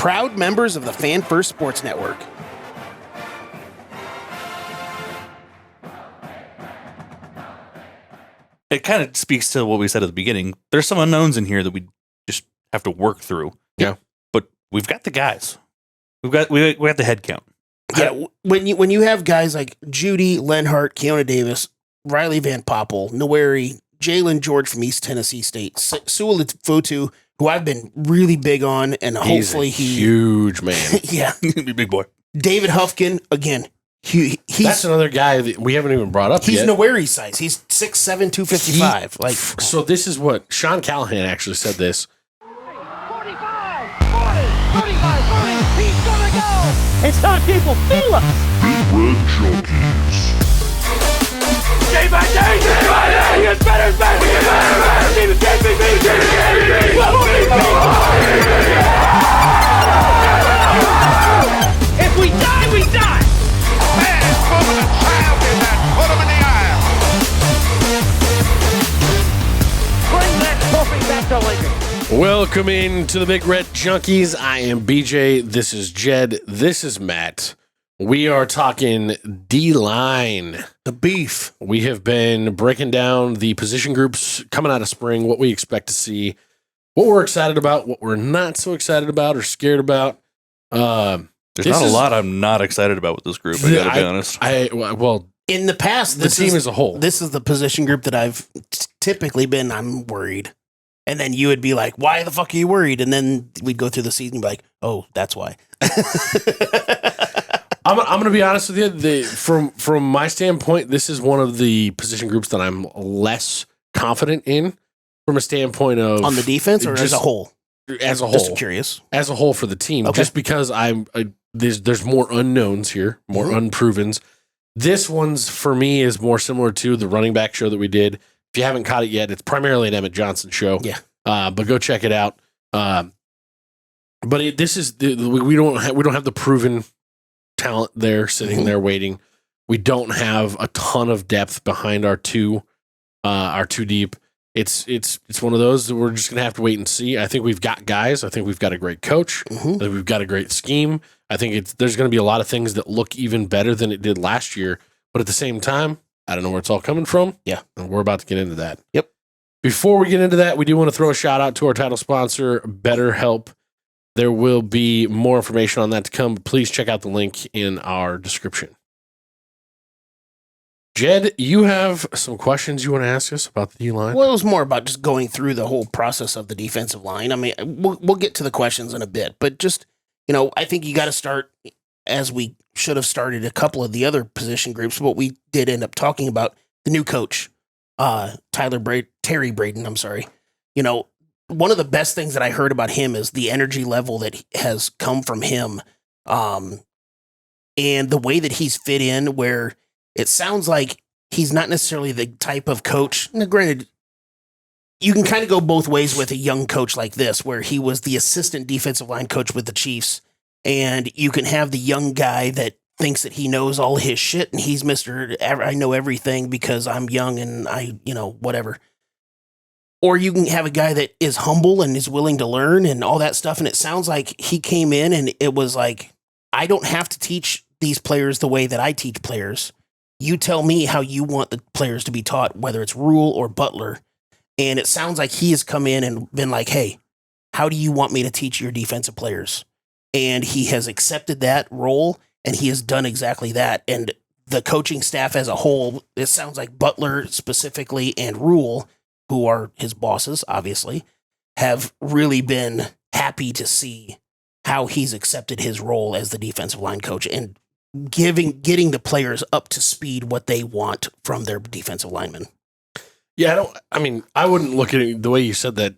proud members of the Fan First Sports Network. It kind of speaks to what we said at the beginning. There's some unknowns in here that we just have to work through. Yeah. But we've got the guys. We got the head count. Yeah, when you have guys like Judy, Lenhart, Keona Davis, Riley Van Poppel, Noweri, Jalen George from East Tennessee State, Sua Futu, who I've been really big on, and hopefully he's a huge man. Yeah. Big boy. David Huffkin, again, he's that's another guy that we haven't even brought up he's yet. Noweri size. He's 6'7", 255. So this is what Sean Callahan actually said this. 45, 40, 35, 40, he's gonna go! It's time people feel us! Big Red Junkies. Day by day, he gets better and better! He gets better and better! If we die, we die! Man, woman, and child in that. Put him in the aisle. Bring that trophy back to Lincoln! Welcome in to the Big Red Junkies. I am BJ. This is Jed. This is Matt. We are talking D-line. the beef. We have been breaking down the position groups coming out of spring, what we expect to see, what we're excited about, what we're not so excited about or scared about. There's not a lot I'm not excited about with this group, I gotta be honest. Well, In the past, the team as a whole. This is the position group that I've typically been, I'm worried. And then you would be like, why the fuck are you worried? And then we'd go through the season and be like, oh, that's why. I'm going to be honest with you. From my standpoint, this is one of the position groups that I'm less confident in from a standpoint of... On the defense or as a whole? As a whole. Just curious. As a whole for the team. Okay. Just because there's more unknowns here, more unprovens. This one's, for me, is more similar to the running back show that we did. If you haven't caught it yet, it's primarily an Emmett Johnson show. Yeah. But go check it out. But this is we don't have the proven talent there sitting there waiting. We don't have a ton of depth behind our two deep. It's one of those that we're just gonna have to wait and see. I think we've got guys. I think we've got a great coach. I think we've got a great scheme. I think there's gonna be a lot of things that look even better than it did last year. But at the same time, I don't know where it's all coming from. Yeah. And we're about to get into that. Yep. Before we get into that, we do want to throw a shout out to our title sponsor, BetterHelp. There will be more information on that to come. Please check out the link in our description. Jed, you have some questions you want to ask us about the D-line? Well, it was more about just going through the whole process of the defensive line. I mean, we'll get to the questions in a bit, but just, I think you got to start, as we should have started a couple of the other position groups, but we did end up talking about the new coach, Terry Braden, I'm sorry. One of the best things that I heard about him is the energy level that has come from him, and the way that he's fit in, where it sounds like he's not necessarily the type of coach. Now, granted, you can kind of go both ways with a young coach like this, where he was the assistant defensive line coach with the Chiefs, and you can have the young guy that thinks that he knows all his shit, and he's I know everything because I'm young and whatever. Or you can have a guy that is humble and is willing to learn and all that stuff. And it sounds like he came in and it was like, I don't have to teach these players the way that I teach players. You tell me how you want the players to be taught, whether it's Rule or Butler. And it sounds like he has come in and been like, hey, how do you want me to teach your defensive players? And he has accepted that role and he has done exactly that. And the coaching staff as a whole, it sounds like Butler specifically and Rule, who are his bosses, obviously, have really been happy to see how he's accepted his role as the defensive line coach and getting the players up to speed what they want from their defensive linemen. Yeah, I wouldn't look at it the way you said that.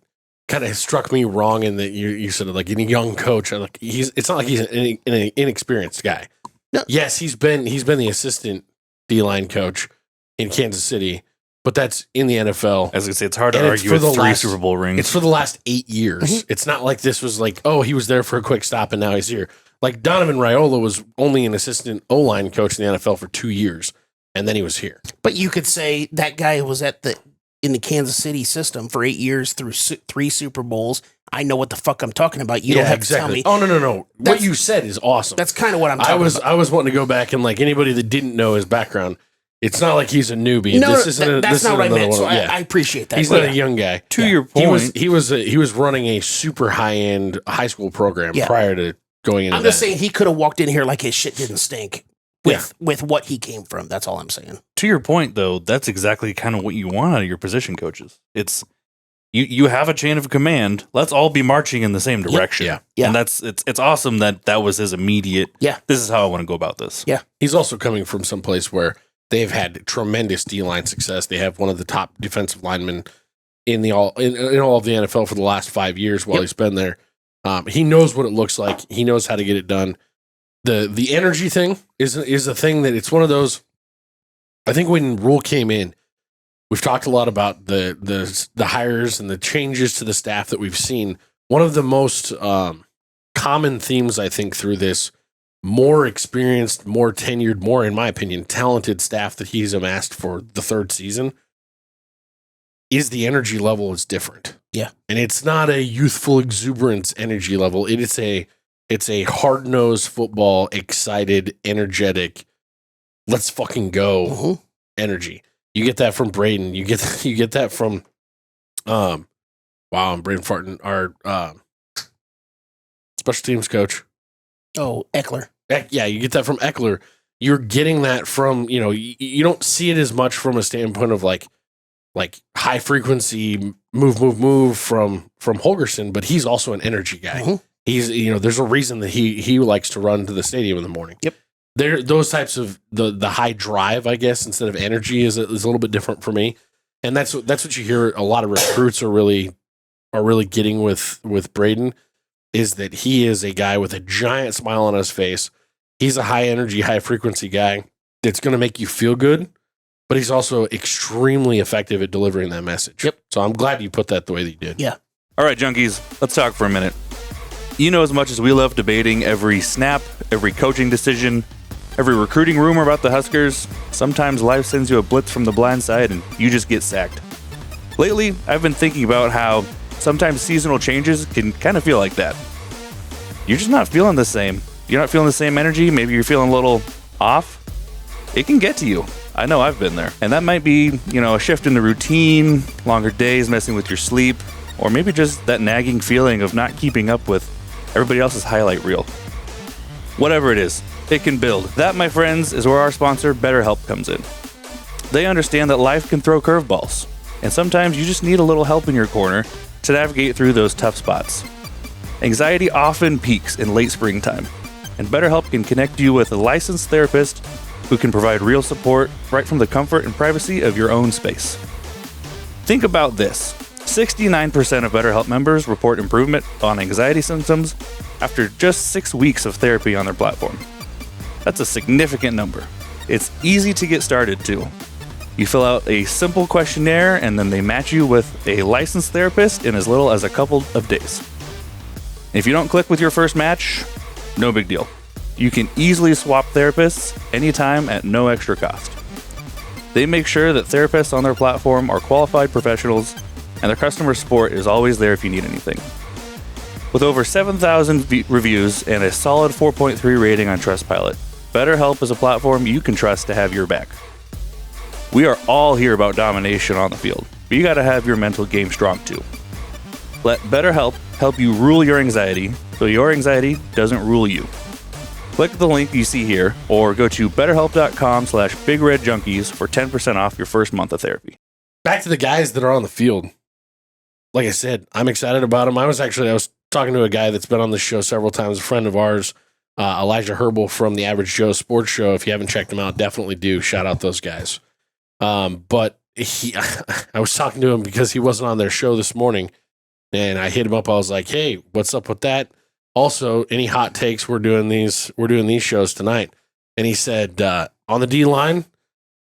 Kind of struck me wrong in that you said like a young coach. Like it's not like he's an inexperienced guy. No. Yes, he's been the assistant D-line coach in Kansas City. But that's in the NFL. As I say, it's hard to argue with three Super Bowl rings. It's for the last 8 years. It's not like this was like, oh, he was there for a quick stop and now he's here. Like Donovan Raiola was only an assistant O-line coach in the NFL for 2 years, and then he was here. But you could say that guy was at the in the Kansas City system for 8 years through 3 Super Bowls. I know what the fuck I'm talking about. You don't have to tell me. Oh, no. What you said is awesome. That's kind of what I'm talking about. I was wanting to go back and like anybody that didn't know his background, it's not like he's a newbie. No, that's not what I meant. So I appreciate that. He's not a young guy. To your point, he was running a super high-end high school program prior to going into I'm just saying he could have walked in here like his shit didn't stink with what he came from. That's all I'm saying. To your point, though, that's exactly kind of what you want out of your position coaches. It's you have a chain of command. Let's all be marching in the same direction. Yeah. And it's awesome that was his immediate. Yeah. This is how I want to go about this. Yeah. He's also coming from some place where they've had tremendous D-line success. They have one of the top defensive linemen in all of the NFL for the last 5 years while he's been there. He knows what it looks like. He knows how to get it done. The energy thing is a thing that it's one of those. I think when Rule came in, we've talked a lot about the hires and the changes to the staff that we've seen. One of the most common themes, I think, through this more experienced, more tenured, more, in my opinion, talented staff that he's amassed for the third season is the energy level is different. Yeah. And it's not a youthful exuberance energy level. It's a hard-nosed football, excited, energetic, let's fucking go energy. You get that from Braden. You get that from wow, I'm brain farting. Our special teams coach. Oh, Eckler. Yeah, you get that from Eckler. You're getting that from, you don't see it as much from a standpoint of like high frequency move from Holgerson, but he's also an energy guy. He's, there's a reason that he likes to run to the stadium in the morning. Yep. There, those types of the high drive, I guess, instead of energy is a little bit different for me. And that's what you hear a lot of recruits are really getting with Braden, is that he is a guy with a giant smile on his face. He's a high energy, high frequency guy that's going to make you feel good, but he's also extremely effective at delivering that message. Yep. So I'm glad you put that the way that you did. Yeah. All right, Junkies, let's talk for a minute. As much as we love debating every snap, every coaching decision, every recruiting rumor about the Huskers, sometimes life sends you a blitz from the blind side and you just get sacked. Lately, I've been thinking about how sometimes seasonal changes can kind of feel like that. You're just not feeling the same. You're not feeling the same energy. Maybe you're feeling a little off. It can get to you. I know I've been there. And that might be, a shift in the routine, longer days messing with your sleep, or maybe just that nagging feeling of not keeping up with everybody else's highlight reel. Whatever it is, it can build. That, my friends, is where our sponsor, BetterHelp, comes in. They understand that life can throw curveballs, and sometimes you just need a little help in your corner to navigate through those tough spots. Anxiety often peaks in late springtime, and BetterHelp can connect you with a licensed therapist who can provide real support right from the comfort and privacy of your own space. Think about this. 69% of BetterHelp members report improvement on anxiety symptoms after just 6 weeks of therapy on their platform. That's a significant number. It's easy to get started too. You fill out a simple questionnaire and then they match you with a licensed therapist in as little as a couple of days. If you don't click with your first match, no big deal. You can easily swap therapists anytime at no extra cost. They make sure that therapists on their platform are qualified professionals and their customer support is always there if you need anything. With over 7,000 reviews and a solid 4.3 rating on Trustpilot, BetterHelp is a platform you can trust to have your back. We are all here about domination on the field, but you gotta have your mental game strong too. Let BetterHelp help you rule your anxiety so your anxiety doesn't rule you. Click the link you see here or go to betterhelp.com/bigredjunkies for 10% off your first month of therapy. Back to the guys that are on the field. Like I said, I'm excited about them. I was talking to a guy that's been on the show several times, a friend of ours, Elijah Herbal from the Average Joe Sports Show. If you haven't checked him out, definitely do. Shout out those guys. But I was talking to him because he wasn't on their show this morning, and I hit him up. I was like, "Hey, what's up with that? Also, any hot takes? We're doing these shows tonight." And he said, "On the D line,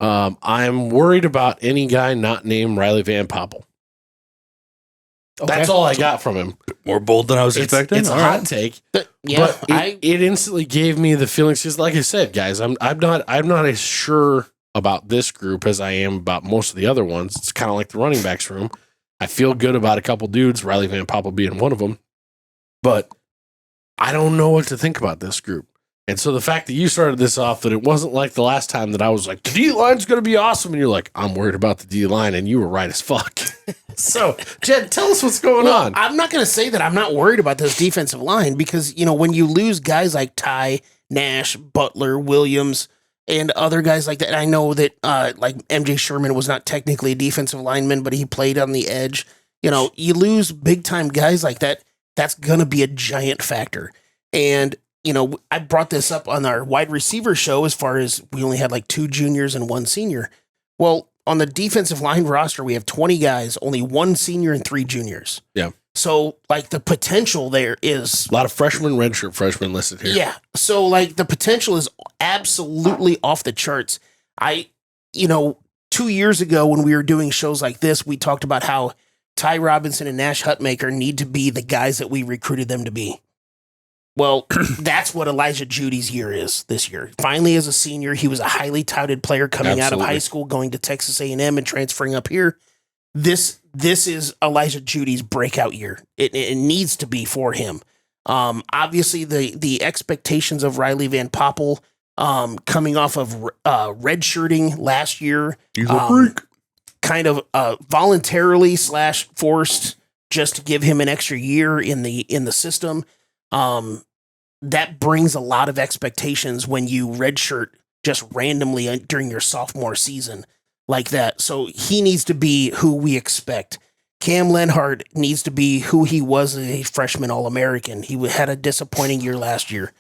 I'm worried about any guy not named Riley Van Poppel." Okay. That's all I got from him. More bold than I was expecting. It's a hot take, Yeah, but it instantly gave me the feelings. Because, like I said, guys, I'm not as sure about this group as I am about most of the other ones. It's kind of like the running backs room. I feel good about a couple dudes, Riley Van Poppel being one of them, but I don't know what to think about this group. And so the fact that you started this off, that it wasn't like the last time that I was like, the D-line's going to be awesome. And you're like, I'm worried about the D-line. And you were right as fuck. So, Jed, tell us what's going on. I'm not going to say that I'm not worried about this defensive line because, when you lose guys like Ty, Nash, Butler, Williams, and other guys like that, I know that like MJ Sherman was not technically a defensive lineman, but he played on the edge. You lose big-time guys like that, that's going to be a giant factor. And I brought this up on our wide receiver show as far as we only had like 2 juniors and 1 senior. Well, on the defensive line roster, we have 20 guys, only 1 senior and 3 juniors. Yeah. So, like, the potential there is... A lot of freshmen, redshirt freshmen listed here. Yeah. So, like, the potential is absolutely off the charts. 2 years ago when we were doing shows like this, we talked about how Ty Robinson and Nash Hutmaker need to be the guys that we recruited them to be. Well, that's what Elijah Judy's year is this year. Finally, as a senior, he was a highly touted player coming out of high school, going to Texas A&M and transferring up here. This is Elijah Judy's breakout year. It needs to be for him. Obviously, the expectations of Riley Van Poppel coming off of redshirting last year. He's a freak. Kind of voluntarily / forced just to give him an extra year in the system. That brings a lot of expectations when you redshirt just randomly during your sophomore season like that. So he needs to be who we expect. Cam Lenhart needs to be who he was as a freshman All-American. He had a disappointing year last year.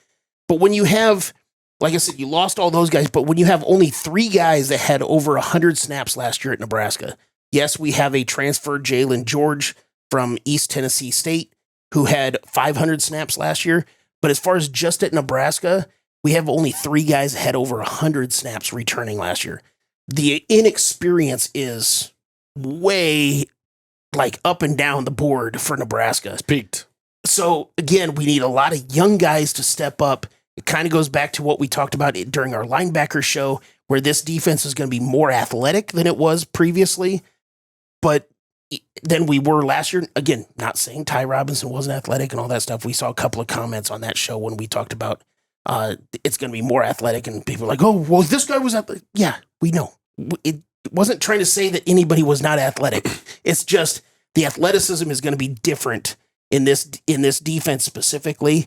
But when you have, like I said, you lost all those guys, but when you have only 3 guys that had over 100 snaps last year at Nebraska, yes, we have a transfer, Jalen George from East Tennessee State, who had 500 snaps last year. But as far as just at Nebraska, we have only 3 guys that had over 100 snaps returning last year. The inexperience is way like up and down the board for Nebraska. It's peaked. So again, we need a lot of young guys to step up. It kind of goes back to what we talked about during our linebacker show, where this defense is going to be more athletic than it was previously. But than we were last year. Again, not saying Ty Robinson wasn't athletic and all that stuff. We saw a couple of comments on that show when we talked about it's going to be more athletic, and people are like, oh, well, this guy was athletic. Yeah, we know. It wasn't trying to say that anybody was not athletic. It's just the athleticism is going to be different in this defense specifically,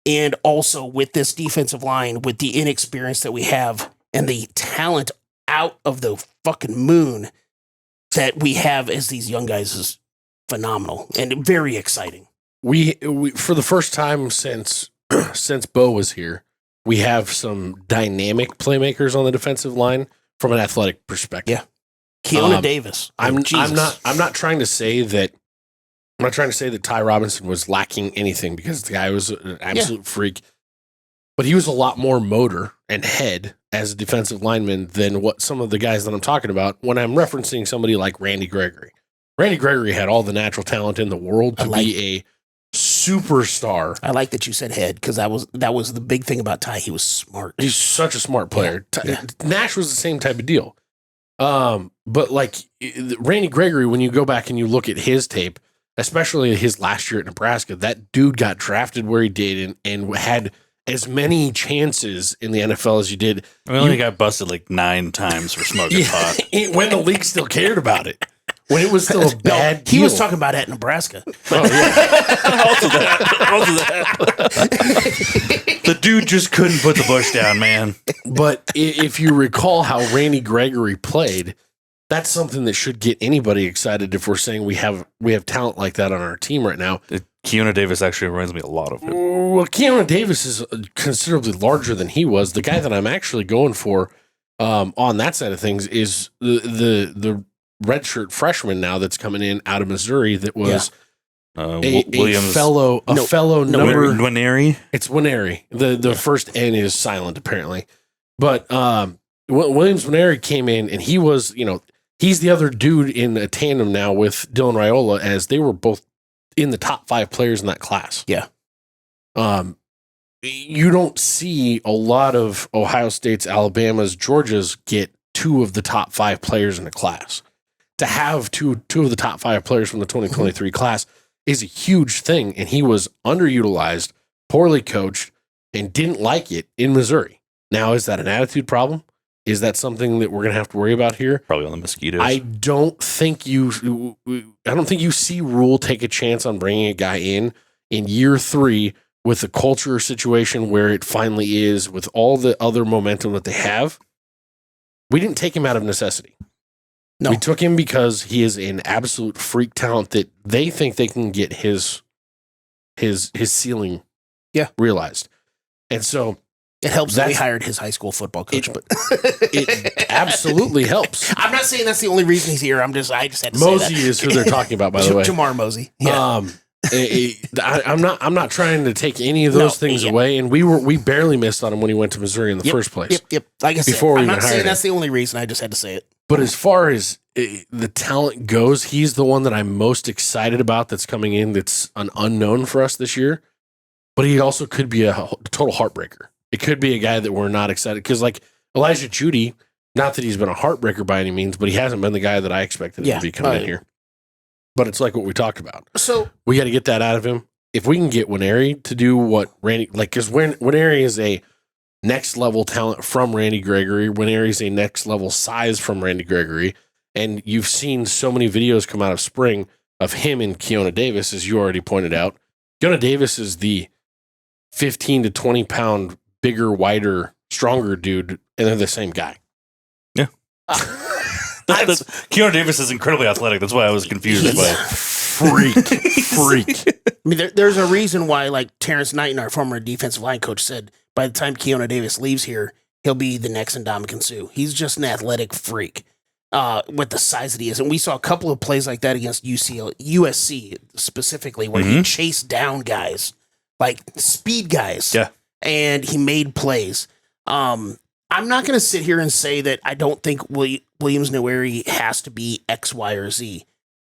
and also with this defensive line, with the inexperience that we have and the talent out of the fucking moon that we have as these young guys is phenomenal and very exciting. We for the first time since Bo was here, we have some dynamic playmakers on the defensive line from an athletic perspective. Yeah. Keona Davis. I'm not trying to say that Ty Robinson was lacking anything, because the guy was an absolute freak. But he was a lot more motor and head as a defensive lineman than what some of the guys that I'm talking about when I'm referencing somebody like Randy Gregory. Randy Gregory had all the natural talent in the world to be a superstar. I like that you said head, because that was the big thing about Ty. He was smart. He's such a smart player. Yeah. Nash was the same type of deal. But like Randy Gregory, when you go back and you look at his tape, especially his last year at Nebraska, that dude got drafted where he did and had as many chances in the NFL as you did. I only got busted like 9 times for smoking pot. When the league still cared about it. When it was still a bad deal. He was talking about it at Nebraska. Oh, yeah. Also that. The dude just couldn't put the bush down, man. But if you recall how Randy Gregory played, that's something that should get anybody excited if we're saying we have talent like that on our team right now. Keona Davis actually reminds me a lot of him. Well, Keona Davis is considerably larger than he was. The guy that I'm actually going for on that side of things is the redshirt freshman now that's coming in out of Missouri that was Williams. a fellow number. Winery? It's Winery. The first N is silent apparently. But Williams Winery came in and he was, he's the other dude in a tandem now with Dylan Raiola, as they were both in the top 5 players in that class. Yeah. You don't see a lot of Ohio State's, Alabama's, Georgia's get two of the top 5 players in the class. To have two of the top 5 players from the 2023 class is a huge thing, and he was underutilized, poorly coached, and didn't like it in Missouri. Now, is that an attitude problem? Is that something that we're going to have to worry about here? Probably on the mosquitoes. I don't think you see Rule take a chance on bringing a guy in year 3 with a culture situation where it finally is, with all the other momentum that they have. We didn't take him out of necessity. No. We took him because he is an absolute freak talent that they think they can get his ceiling realized. And so it helps that we hired his high school football coach, but it absolutely helps. I'm not saying that's the only reason he's here. I just had to Mosey say that. is who they're talking about, by the way. Jamar Mosey. Yeah. I'm not trying to take any of those things away, and we barely missed on him when he went to Missouri in the first place. Yep. Like I said, before I'm we not even saying hired that's the only reason. I just had to say it. But as far as the talent goes, he's the one that I'm most excited about that's coming in. That's an unknown for us this year, but he also could be a total heartbreaker. It could be a guy that we're not excited because, like Elijah Judy, not that he's been a heartbreaker by any means, but he hasn't been the guy that I expected him to be coming in here. But it's like what we talked about. So we got to get that out of him. If we can get Winery to do what Randy, like, because Winery is a next level talent from Randy Gregory, Winery is a next level size from Randy Gregory, and you've seen so many videos come out of spring of him and Keona Davis, as you already pointed out. Keona Davis is the 15 to 20 pound bigger, wider, stronger dude, and they're the same guy. Yeah. Keona Davis is incredibly athletic. That's why I was confused by it. Freak. I mean, there's a reason why, like Terrence Knighton, our former defensive line coach, said by the time Keona Davis leaves here, he'll be the next Ndamukong Suh. He's just an athletic freak with the size that he is. And we saw a couple of plays like that against USC specifically, where he chased down guys, like speed guys. Yeah. And he made plays. I'm not going to sit here and say that I don't think Williams-Nwaneri has to be X, Y, or Z.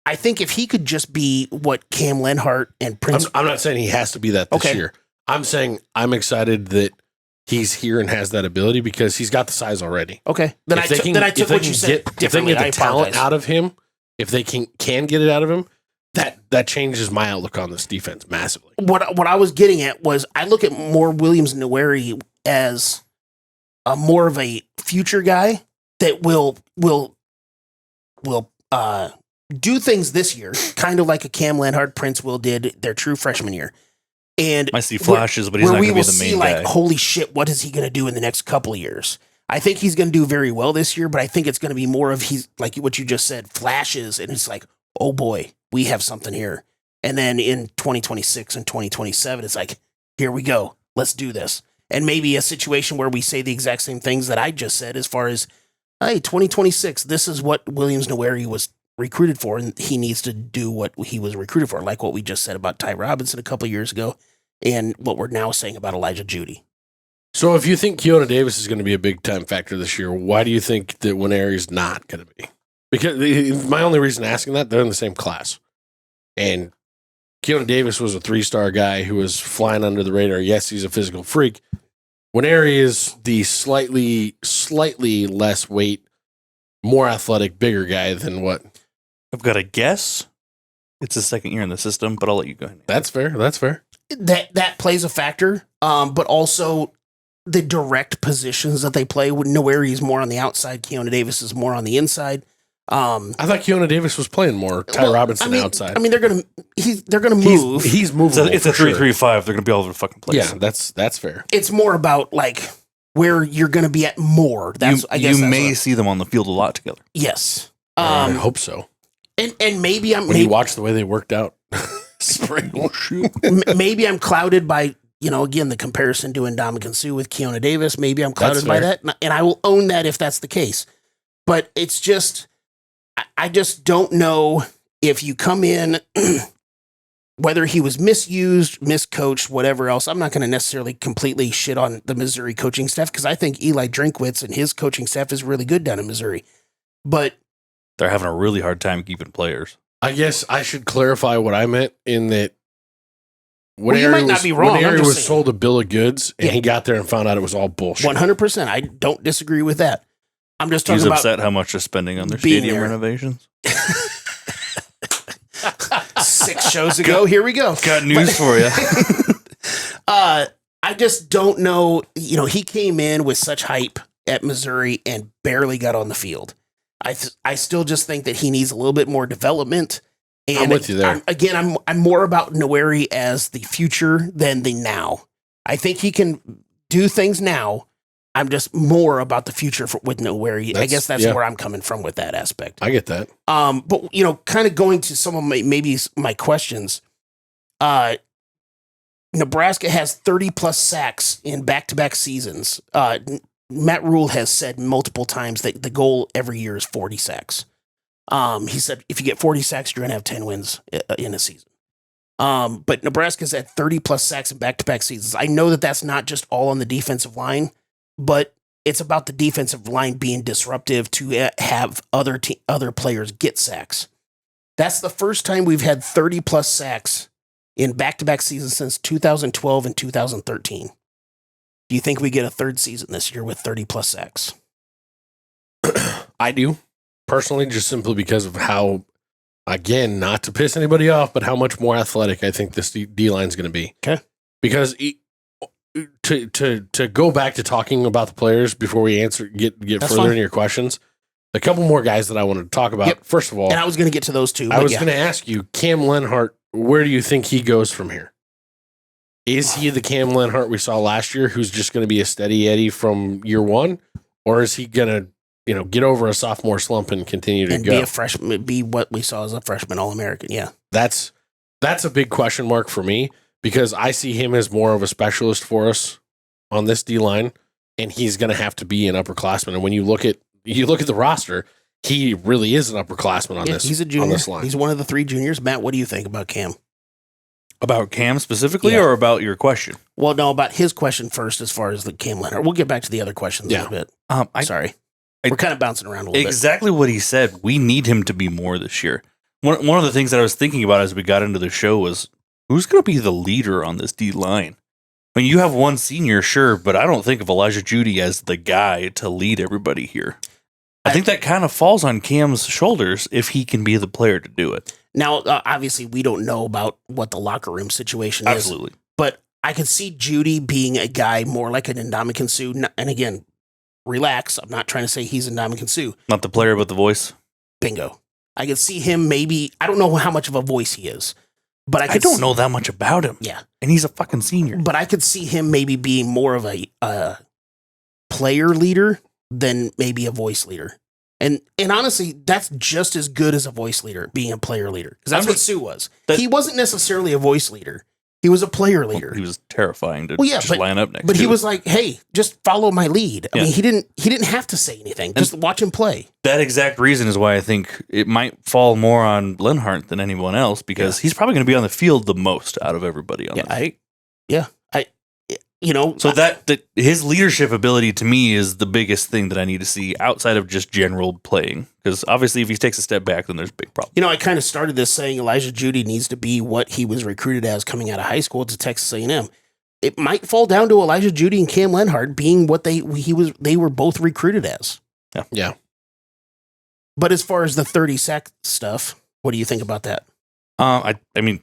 I think if he could just be what Cam Lenhart and Prince... I'm not saying he has to be that this year. I'm saying I'm excited that he's here and has that ability because he's got the size already. Okay. Then I took what you said If they can get the talent out of him, if they can get it out of him, that changes my outlook on this defense massively. What I was getting at was I look at more Williams-Nwaneri as a more of a future guy that will do things this year, kind of like a Cam Lenhart, Prince Will did their true freshman year. And I see flashes, but he's not going to be the main guy. Like, holy shit, what is he going to do in the next couple of years? I think he's going to do very well this year, but I think it's going to be more of he's like what you just said, flashes, and it's like, oh boy, we have something here. And then in 2026 and 2027, it's like, here we go, let's do this. And maybe a situation where we say the exact same things that I just said as far as, hey, 2026, this is what Williams-Nwaneri was recruited for, and he needs to do what he was recruited for, like what we just said about Ty Robinson a couple of years ago and what we're now saying about Elijah Judy. So if you think Keona Davis is going to be a big-time factor this year, why do you think that Winery is not going to be? Because my only reason asking that, they're in the same class. And Keona Davis was a 3-star guy who was flying under the radar. Yes, he's a physical freak. Winery is the slightly less weight, more athletic, bigger guy than what? I've got a guess. It's his second year in the system, but I'll let you go ahead. That's fair. That plays a factor, but also the direct positions that they play. Nwaneri is more on the outside. Keona Davis is more on the inside. I thought Keona Davis was playing more Ty Robinson outside. I mean, they're gonna move. He's moving. It's a 3-3-5. They're gonna be all over the fucking place. Yeah, that's fair. It's more about like where you're gonna be at more. You may see them on the field a lot together. Yes, I hope so. And maybe you watch the way they worked out. Spring. Oh shoot. Maybe I'm clouded by again the comparison to Ndamukong Suh with Keona Davis. Maybe I'm clouded by that, and I will own that if that's the case. But it's just. I just don't know if you come in, whether he was misused, miscoached, whatever else. I'm not going to necessarily completely shit on the Missouri coaching staff because I think Eli Drinkwitz and his coaching staff is really good down in Missouri. But they're having a really hard time keeping players. I guess I should clarify what I meant in that you might not be wrong. Winery was sold a bill of goods and he got there and found out it was all bullshit. 100%. I don't disagree with that. I'm just He's talking about upset how much they're spending on their being stadium there. renovations. 6 shows ago. Here we go. Got news for you. I just don't know. You know, he came in with such hype at Missouri and barely got on the field. I still just think that he needs a little bit more development. And I'm with you there. I'm more about Noweri as the future than the now. I think he can do things now. I'm just more about the future with Noweri. I guess that's where I'm coming from with that aspect. I get that. But you know, kind of going to some of my questions. Nebraska has 30 plus sacks in back-to-back seasons. Matt Rule has said multiple times that the goal every year is 40 sacks. He said if you get 40 sacks, you're going to have 10 wins in a season. But Nebraska's at 30 plus sacks in back-to-back seasons. I know that that's not just all on the defensive line, but it's about the defensive line being disruptive to have other players get sacks. That's the first time we've had 30 plus sacks in back-to-back seasons since 2012 and 2013. Do you think we get a third season this year with 30 plus sacks? I do, personally, just simply because of how, again, not to piss anybody off, but how much more athletic I think this D-line is going to be. Okay. Because to go back to talking about the players before we get That's further fine. into your questions, a couple more guys that I wanted to talk about. Yep. First of all, And I was going to get to those two. I was going to ask you, Cam Lenhart, where do you think he goes from here? Is he the Cam Lenhart we saw last year, who's just going to be a steady Eddie from year one, or is he going to, get over a sophomore slump and continue to and go? be a freshman, be what we saw as a freshman All-American. Yeah. That's a big question mark for me because I see him as more of a specialist for us on this D line, and he's going to have to be an upperclassman. And when you look at the roster, he really is an upperclassman on this. He's a junior. On this line. He's one of the 3 juniors. Matt, what do you think about Cam? About Cam specifically, Yeah. or about your question? Well, no, about his question first, as far as the Cam Lenhart. We'll get back to the other questions in Yeah. a bit. Sorry. We're kind of bouncing around a little bit. Exactly what he said. We need him to be more this year. One of the things that I was thinking about as we got into the show was who's going to be the leader on this D line. I mean, you have one senior, sure, but I don't think of Elijah Judy as the guy to lead everybody here. I think that kind of falls on Cam's shoulders if he can be the player to do it. Now, obviously, we don't know about what the locker room situation is. Absolutely. But I could see Judy being a guy more like an Ndamukong Suh. And again, relax. I'm not trying to say he's Ndamukong Suh. Not the player, but the voice. Bingo. I could see him maybe, I don't know how much of a voice he is, but I don't know that much about him. Yeah. And he's a fucking senior. But I could see him maybe being more of a player leader than maybe a voice leader. And honestly, that's just as good as a voice leader, being a player leader. Because that's what Sue was. He wasn't necessarily a voice leader. He was a player leader. He was terrifying to but, line up next to. But he was like, hey, just follow my lead. I Yeah. mean, he didn't have to say anything. Just watch him play. That exact reason is why I think it might fall more on Lenhart than anyone else, because he's probably going to be on the field the most out of everybody on this. So that his leadership ability to me is the biggest thing that I need to see outside of just general playing. Because obviously, if he takes a step back, then there's a big problem. I kind of started this saying Elijah Judy needs to be what he was recruited as coming out of high school to Texas A&M. It might fall down to Elijah Judy and Cam Lenhart being what they were both recruited as. Yeah. But as far as the 30 sack stuff, what do you think about that? I mean,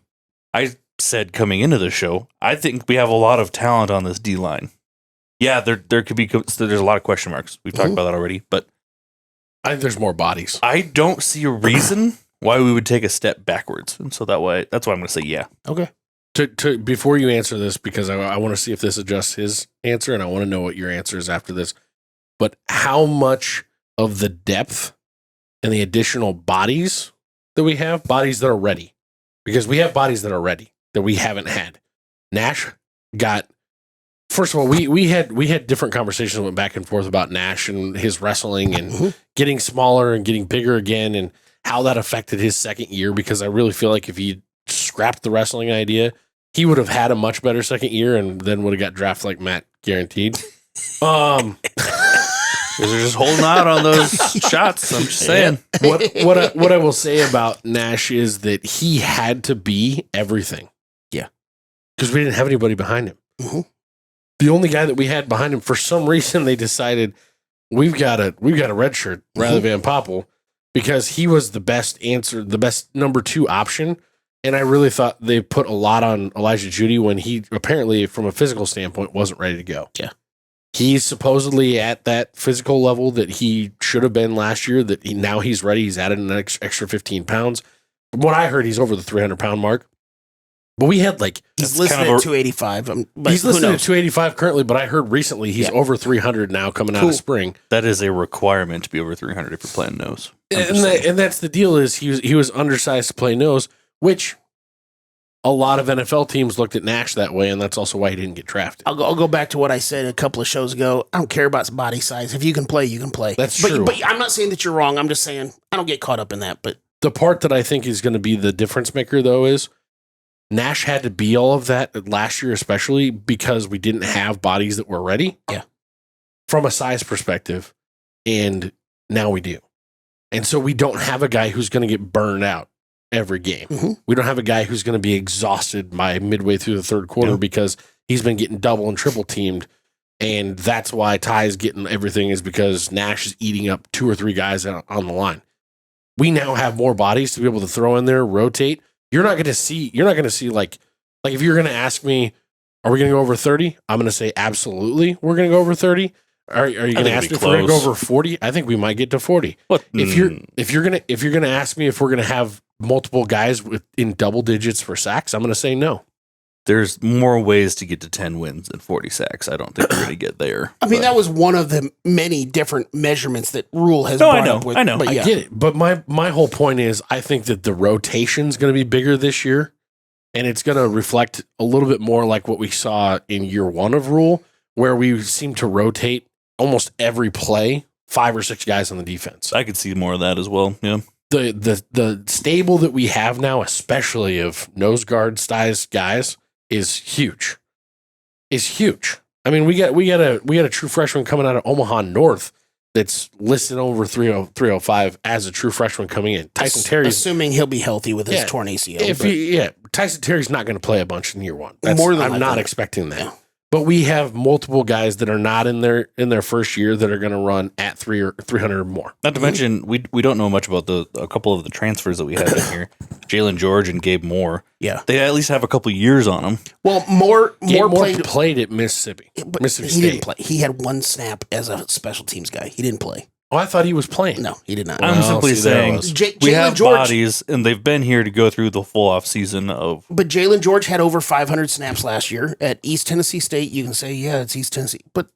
I said coming into the show, I think we have a lot of talent on this D line. Yeah, there could be there's a lot of question marks. We've talked about that already, but I think there's more bodies. I don't see a reason why we would take a step backwards, and so that's why I'm going to say yeah. Okay. To before you answer this, because I want to see if this adjusts his answer, and I want to know what your answer is after this. But how much of the depth and the additional bodies that we have, bodies that are ready, because we have bodies that are ready that we haven't had. Nash got. First of all, we had different conversations, went back and forth about Nash and his wrestling and getting smaller and getting bigger again, and how that affected his second year. Because I really feel like if he scrapped the wrestling idea, he would have had a much better second year, and then would have got drafted like Matt, guaranteed. They're just holding out on those shots. I'm just saying. What I will say about Nash is that he had to be everything. Yeah, because we didn't have anybody behind him. Mm-hmm. The only guy that we had behind him, for some reason, they decided we've got a red shirt, Riley Van Poppel, because he was the best answer, the best number 2 option. And I really thought they put a lot on Elijah Judy when he apparently, from a physical standpoint, wasn't ready to go. Yeah. He's supposedly at that physical level that he should have been last year, that now he's ready. He's added an extra 15 pounds. From what I heard, he's over the 300-pound mark. But we had he's listed at 285. But he's listed at 285 currently, but I heard recently he's over 300 now coming out of spring. That is a requirement to be over 300 if you're playing nose. And that's the deal is he was undersized to play nose, which a lot of NFL teams looked at Nash that way, and that's also why he didn't get drafted. I'll go back to what I said a couple of shows ago. I don't care about body size. If you can play, you can play. That's true. But I'm not saying that you're wrong. I'm just saying I don't get caught up in that. But the part that I think is going to be the difference maker, though, is Nash had to be all of that last year, especially because we didn't have bodies that were ready. Yeah. From a size perspective, and now we do. And so we don't have a guy who's going to get burned out every game. Mm-hmm. We don't have a guy who's going to be exhausted by midway through the third quarter because he's been getting double and triple teamed. And that's why Ty's getting everything, is because Nash is eating up 2 or 3 guys on the line. We now have more bodies to be able to throw in there, rotate. You're not going to see like if you're going to ask me, are we going to go over 30? I'm going to say absolutely. We're going to go over 30. Are you going to ask me if we're going to go over 40? I think we might get to 40. What? If you're going to ask me if we're going to have multiple guys in double digits for sacks, I'm going to say no. There's more ways to get to 10 wins than 40 sacks. I don't think we're going to get there. I mean, that was one of the many different measurements that Rule has brought up with. I know. I get it. But my whole point is I think that the rotation's going to be bigger this year, and it's going to reflect a little bit more like what we saw in year 1 of Rule, where we seem to rotate almost every play 5 or 6 guys on the defense. I could see more of that as well. Yeah. The stable that we have now, especially of nose guard size guys, is huge. I mean, we got a true freshman coming out of Omaha North that's listed over 305 as a true freshman coming in. Tyson Terry, assuming he'll be healthy with his torn ACL. Tyson Terry's not going to play a bunch in year 1. I'm not expecting that. Yeah. But we have multiple guys that are not in their first year that are going to run at 300 or more. Not to mention, we don't know much about a couple of the transfers that we have in here. Jalen George and Gabe Moore. Yeah. They at least have a couple years on them. Well, Moore played at Mississippi. But Mississippi he State. didn't play. He had 1 snap as a special teams guy. He didn't play. Oh, I thought he was playing. No, he did not. I'm simply saying we have George, bodies, and they've been here to go through the full off season of. But Jalen George had over 500 snaps last year at East Tennessee State. You can say, yeah, it's East Tennessee, but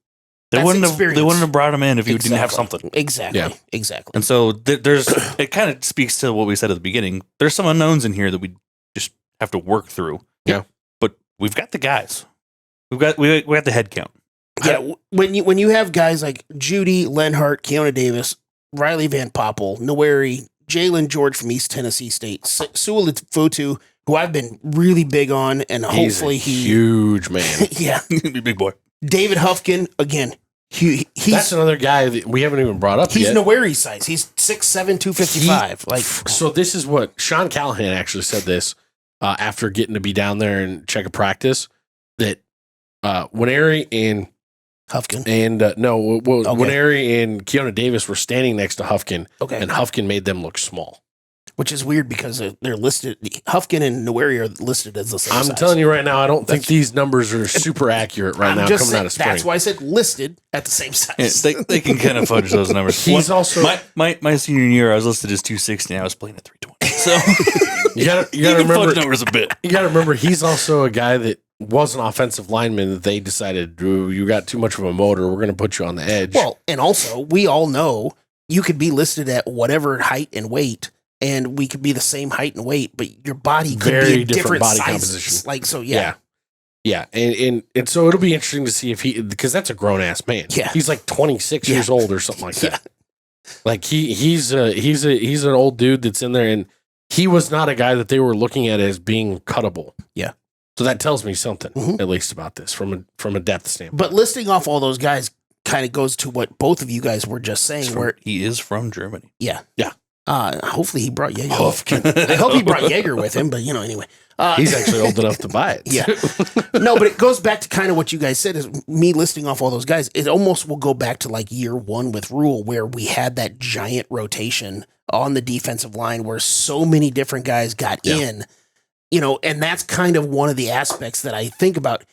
They wouldn't have brought him in if you didn't have something. Exactly. Yeah. Exactly. And so there's it kind of speaks to what we said at the beginning. There's some unknowns in here that we just have to work through. Yeah. But we've got the guys. We got the head count. Yeah. When you have guys like Judy, Lenhart, Keona Davis, Riley Van Poppel, Noweri, Jalen George from East Tennessee State, Sewell Futu, who I've been really big on, and hopefully he's a huge man. Yeah. Big boy. David Huffkin, again, that's another guy that we haven't even brought up he's yet. He's Noweri size. He's 6'7", 255. So this is what Sean Callahan actually said this after getting to be down there and check a practice, that Nwaneri and Huffkin Nwaneri and Keona Davis were standing next to Huffkin, and Huffkin made them look small. Which is weird because they're listed. Huffkin and Noweri are listed as the same size. I'm telling you right now, I don't think these numbers are super accurate right now coming out of spring. That's why I said listed at the same size. Yeah, they can kind of fudge those numbers. He's also my senior year, I was listed as 260, and I was playing at 320. So you gotta remember fudge numbers a bit. You gotta remember he's also a guy that was an offensive lineman that they decided, Drew, you got too much of a motor. We're going to put you on the edge. Well, and also we all know you could be listed at whatever height and weight, and we could be the same height and weight, but your body could Very be a different body sizes. composition. Like, so, yeah. Yeah. And so it'll be interesting to see if because that's a grown ass man. Yeah. He's like 26 years old or something like that. Like he's an old dude that's in there, and he was not a guy that they were looking at as being cuttable. Yeah. So that tells me something, at least about this from a depth standpoint. But listing off all those guys kind of goes to what both of you guys were just saying. Where he is from Germany. Yeah. Yeah. Hopefully he brought Jaeger. I hope he brought Jaeger with him, but anyway. He's actually old enough to buy it. Yeah. No, but it goes back to kind of what you guys said is me listing off all those guys. It almost will go back to like year one with Rule where we had that giant rotation on the defensive line where so many different guys got in, and that's kind of one of the aspects that I think about.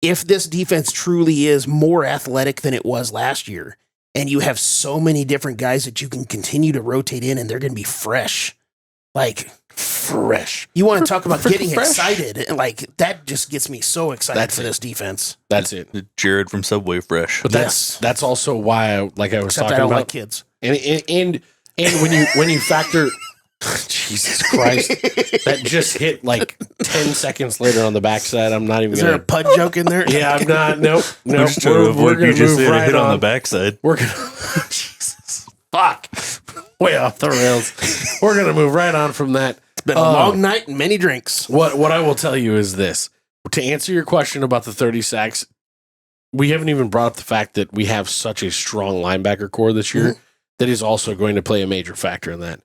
If this defense truly is more athletic than it was last year, and you have so many different guys that you can continue to rotate in and they're going to be fresh, like fresh. You want to talk about getting excited. And like that just gets me so excited for this defense. That's it. Jared from Subway Fresh. But that's also why I was Except talking I don't about like kids. And when you factor Jesus Christ, that just hit like 10 seconds later on the backside. I'm not even Is there a pud joke in there? Yeah, I'm not. Nope. I'm just trying to avoid you just saying a hit on the backside. We're gonna Jesus. Fuck. Way off the rails. We're gonna move right on from that. It's been a long night and many drinks. What I will tell you is this. To answer your question about the 30 sacks, we haven't even brought up the fact that we have such a strong linebacker core this year that is also going to play a major factor in that.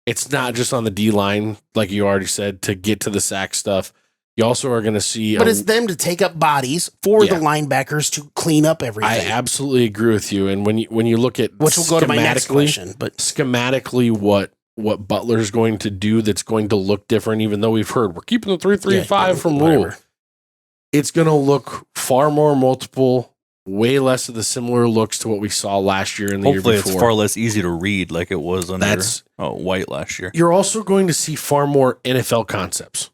It's not just on the D line, like you already said, to get to the sack stuff. You also are going to see... But it's them to take up bodies for the linebackers to clean up everything. I absolutely agree with you. And when you look at... Which will go to my next question. But schematically, what Butler's going to do that's going to look different, even though we've heard we're keeping the 3-3-5 from Rule. It's going to look far more multiple, way less of the similar looks to what we saw last year and the year before. Hopefully it's far less easy to read like it was under White last year. You're also going to see far more NFL concepts.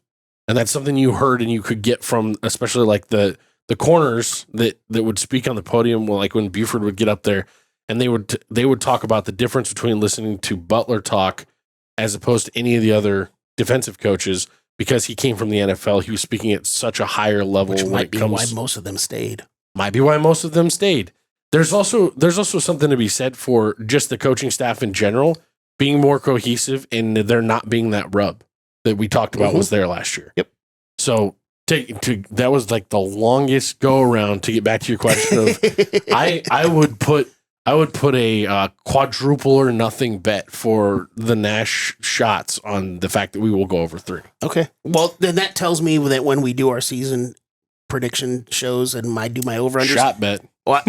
And that's something you heard and you could get from especially like the corners that would speak on the podium, like when Buford would get up there and they would talk about the difference between listening to Butler talk as opposed to any of the other defensive coaches. Because he came from the NFL, he was speaking at such a higher level. Which might be why most of them stayed. Might be why most of them stayed. There's also something to be said for just the coaching staff in general being more cohesive and there not being that rub that we talked about was there last year. Yep. So that was like the longest go around to get back to your question of I would put a quadruple or nothing bet for the Nash shots on the fact that we will go over 3. Okay. Well, then that tells me that when we do our season prediction shows and do my over-unders. Shot bet. Well,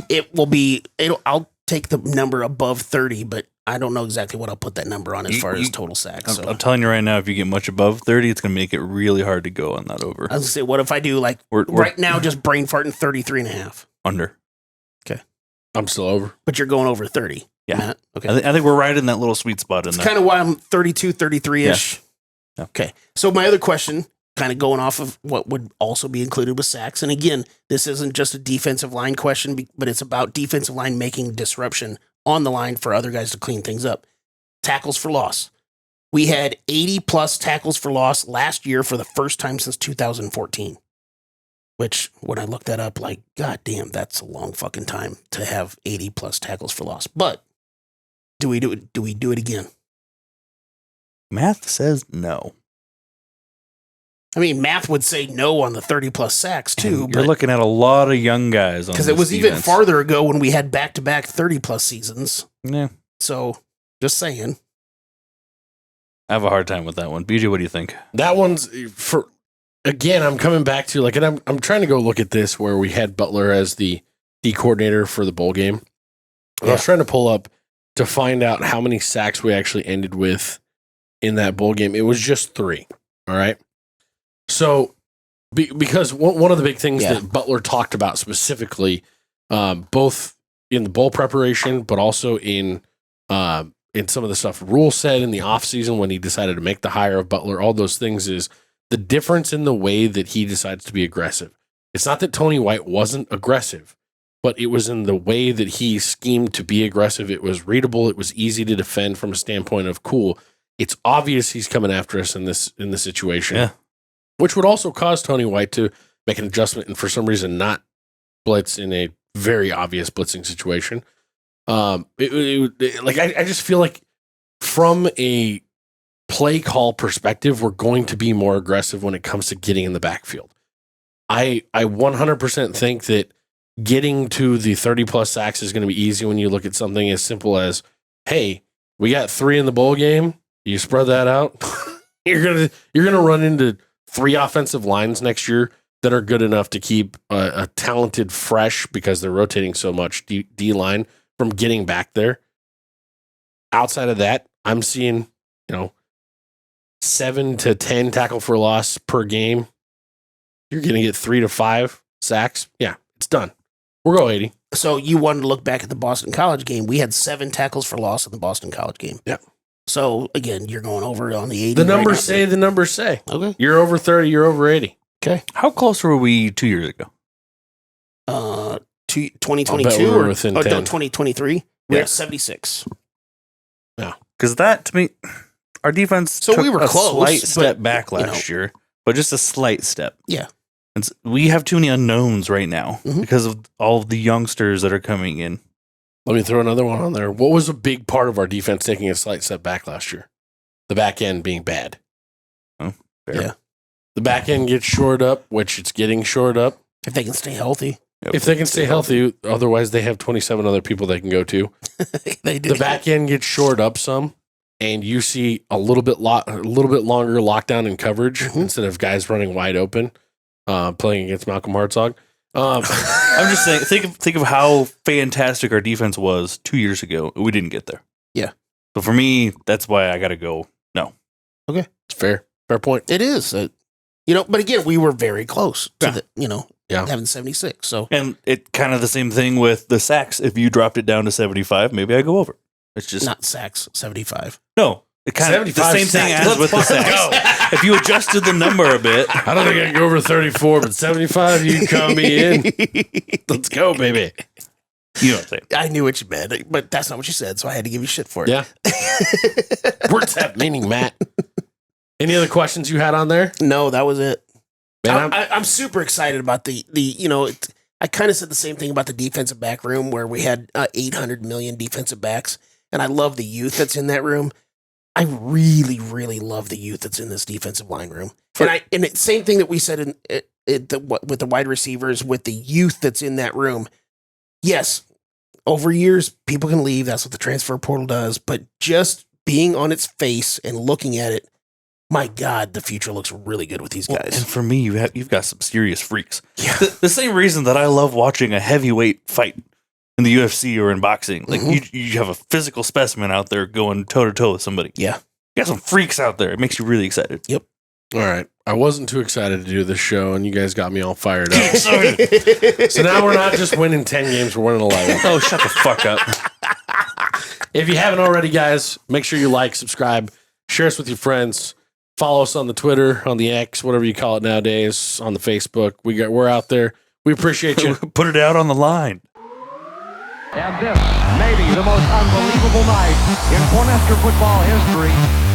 I'll take the number above 30, but I don't know exactly what I'll put that number on as far as total sacks. I'm telling you right now, if you get much above 30, it's going to make it really hard to go on that over. I was going to say, what if I do right now, just brain farting 33.5? Under. Okay. I'm still over. But you're going over 30. Yeah. Matt? Okay. I think we're right in that little sweet spot in there. It's kind of why I'm 32, 33-ish. Yeah. Okay. So my other question, kind of going off of what would also be included with sacks. And again, this isn't just a defensive line question, but it's about defensive line making disruption on the line for other guys to clean things up. Tackles for loss. We had 80 plus tackles for loss last year for the first time since 2014. Which, when I looked that up, like, God damn, that's a long fucking time to have 80 plus tackles for loss. But do we do it again? Math says no. I mean, math would say no on the 30 plus sacks too. You're looking at a lot of young guys on because it was even farther ago when we had back-to-back 30 plus seasons. Yeah. So, just saying. I have a hard time with that one. BJ, what do you think? That one's for. Again, I'm coming back to and I'm trying to go look at this where we had Butler as the D coordinator for the bowl game. And I was trying to pull up to find out how many sacks we actually ended with in that bowl game. It was just 3. All right. So, because one of the big things that Butler talked about specifically, both in the bowl preparation, but also in some of the stuff Rule said in the offseason when he decided to make the hire of Butler, all those things is the difference in the way that he decides to be aggressive. It's not that Tony White wasn't aggressive, but it was in the way that he schemed to be aggressive. It was readable. It was easy to defend from a standpoint of cool. It's obvious he's coming after us in this situation, which would also cause Tony White to make an adjustment and for some reason not blitz in a very obvious blitzing situation. I just feel like from a play call perspective, we're going to be more aggressive when it comes to getting in the backfield. I 100% think that getting to the 30 plus sacks is going to be easy when you look at something as simple as, hey, we got 3 in the bowl game. You spread that out. You're gonna run into 3 offensive lines next year that are good enough to keep a talented fresh, because they're rotating so much, D line from getting back there. Outside of that, I'm seeing, 7 to 10 tackle for loss per game. You're going to get 3 to 5 sacks. Yeah, it's done. We'll go 80. So you wanted to look back at the Boston College game. We had 7 tackles for loss in the Boston College game. Yeah. So, again, you're going over on the 80. The numbers say. Okay. You're over 30, you're over 80. Okay. How close were we 2 years ago? 2022 we were within 10. 2023. We're Yeah. at 76. Yeah. Because that, to me, our defense So took we were a close, slight but, step back last year, but just a slight step. Yeah. And we have too many unknowns right now Mhm. because of all of the youngsters that are coming in. Let me throw another one on there. What was a big part of our defense taking a slight step back last year? The back end being bad. Oh, fair. Yeah. The back end gets shored up, which it's getting shored up. If they can stay healthy. Yep. If they can stay healthy, otherwise they have 27 other people they can go to. They do. The back end gets shored up some, and you see a little bit longer lockdown and coverage instead of guys running wide open, playing against Malcolm Hartzog. I'm just saying, think of how fantastic our defense was 2 years ago. We didn't get there. Yeah. So for me, that's why I got to go. No. It's fair point. It is. But again, we were very close to Yeah. having 76. So And it kind of the same thing with the sacks. If you dropped it down to 75, maybe I go over. It's just not sacks, 75. no. It kind of the 75 same thing sacks. as with the sacks. If you adjusted the number a bit, I don't think I can go over 34, but 75, you count me in. Let's go, baby. you know what I'm saying. I knew what you meant, but that's not what you said, so I had to give you shit for it. Yeah. Words have meaning, Matt. Any other questions you had on there? No, that was it. Man, I'm super excited about I kind of said the same thing about the defensive back room where we had 800 million defensive backs, and I love the youth that's in that room. I really, really love the youth that's in this defensive line room. And it's same thing that we said with the wide receivers, with the youth that's in that room. Yes, over years, people can leave. That's what the transfer portal does. But just being on its face and looking at it, my God, the future looks really good with these guys. And for me, you've got some serious freaks. Yeah. The same reason that I love watching a heavyweight fight in the UFC or in boxing. Like you have a physical specimen out there going toe to toe with somebody. Yeah. You got some freaks out there. It makes you really excited. Yep. all right. I wasn't too excited to do this show, and you guys got me all fired up. Oh, So now we're not just winning 10 games, we're winning 11. shut the fuck up. If you haven't already, guys, make sure you like, subscribe, share us with your friends. Follow us on the Twitter, on the X, whatever you call it nowadays, on the Facebook. We're out there. We appreciate you. Put it out on the line. And this may be the most unbelievable night in Cornhusker football history.